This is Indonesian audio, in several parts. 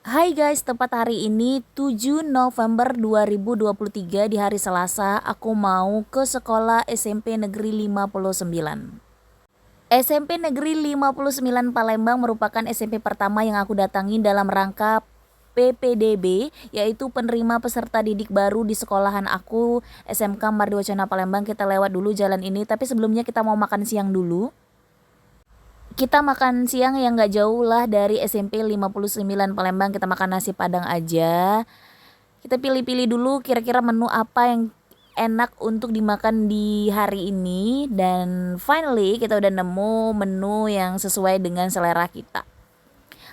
Hai guys, tepat hari ini 7 November 2023 di hari Selasa, aku mau ke sekolah SMP Negeri 59. SMP Negeri 59 Palembang merupakan SMP pertama yang aku datangi dalam rangka PPDB, yaitu penerima peserta didik baru di sekolahan aku, SMK Mardiochana Palembang. Kita lewat dulu jalan ini, tapi sebelumnya kita mau makan siang dulu. Kita makan siang yang gak jauh lah dari SMP 59 Palembang. Kita makan nasi padang aja. Kita pilih-pilih dulu kira-kira menu apa yang enak untuk dimakan di hari ini. Dan finally kita udah nemu menu yang sesuai dengan selera kita.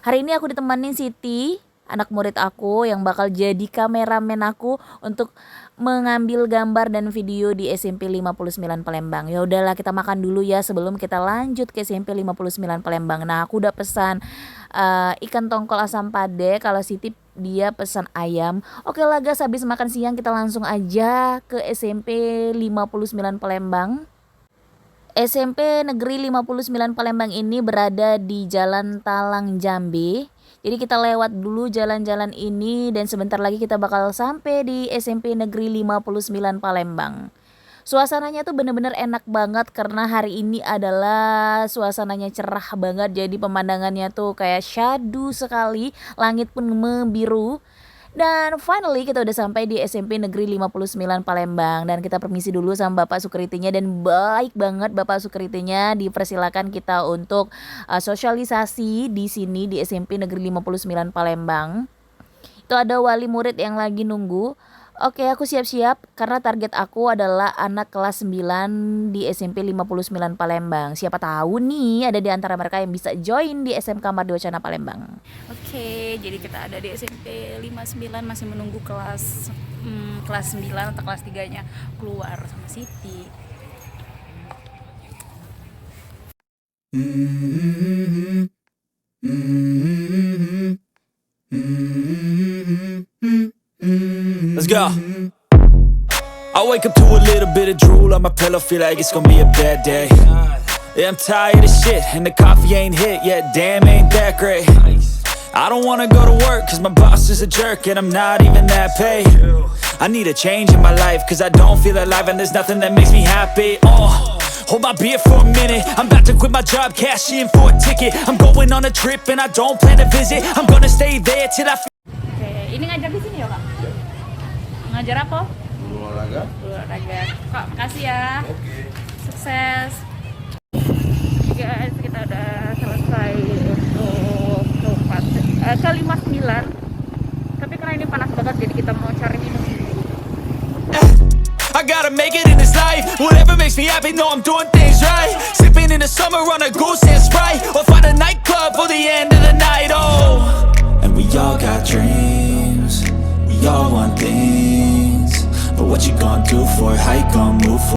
Hari ini aku ditemani Siti, anak murid aku yang bakal jadi kameramen aku untuk mengambil gambar dan video di SMP 59 Palembang. Ya udahlah, kita makan dulu ya sebelum kita lanjut ke SMP 59 Palembang. Nah, aku udah pesan ikan tongkol asam pade. Kalau Siti dia pesan ayam. Oke lah guys, habis makan siang kita langsung aja ke SMP 59 Palembang. SMP Negeri 59 Palembang ini berada di Jalan Talang Jambe. Jadi kita lewat dulu jalan-jalan ini dan sebentar lagi kita bakal sampai di SMP Negeri 59 Palembang. Suasananya tuh bener-bener enak banget karena hari ini adalah suasananya cerah banget. Jadi pemandangannya tuh kayak syadu sekali, langit pun membiru. Dan finally kita udah sampai di SMP Negeri 59 Palembang dan kita permisi dulu sama Bapak Sukritinya, dan baik banget Bapak Sukritinya, dipersilakan kita untuk sosialisasi di sini di SMP Negeri 59 Palembang. Itu ada wali murid yang lagi nunggu. Oke, aku siap-siap karena target aku adalah anak kelas 9 di SMP 59 Palembang. Siapa tahu nih ada di antara mereka yang bisa join di SMK Mardiochana Palembang. Oke, jadi kita ada di SMP 59 masih menunggu kelas 9 atau kelas 3-nya keluar sama Siti. Let's go. I wake up to a little bit of drool on my pillow, feel like it's gonna be a bad day. Yeah, I'm tired of shit, and the coffee ain't hit yet, damn, ain't that great. I don't wanna go to work, cause my boss is a jerk, and I'm not even that paid. I need a change in my life, cause I don't feel alive, and there's nothing that makes me happy. Hold my beer for a minute, I'm about to quit my job, cash in for a ticket. I'm going on a trip, and I don't plan to visit, I'm gonna stay there till I Oke, ini ngajar di sini ya Kak? Ngajar apa? Olahraga. Kak, makasih ya. Oke. Sukses. Guys, kita udah selesai untuk ke 59. Tapi karena ini panas banget, jadi kita mau cari minum. I gotta make it in this life. Whatever makes me happy, know I'm doing things right. Sipping in the summer on a goose and Sprite, or find a nightclub for the end of the night. Oh, and we all got dreams, we all want things, but what you gonna do for it? How you gonna move forward?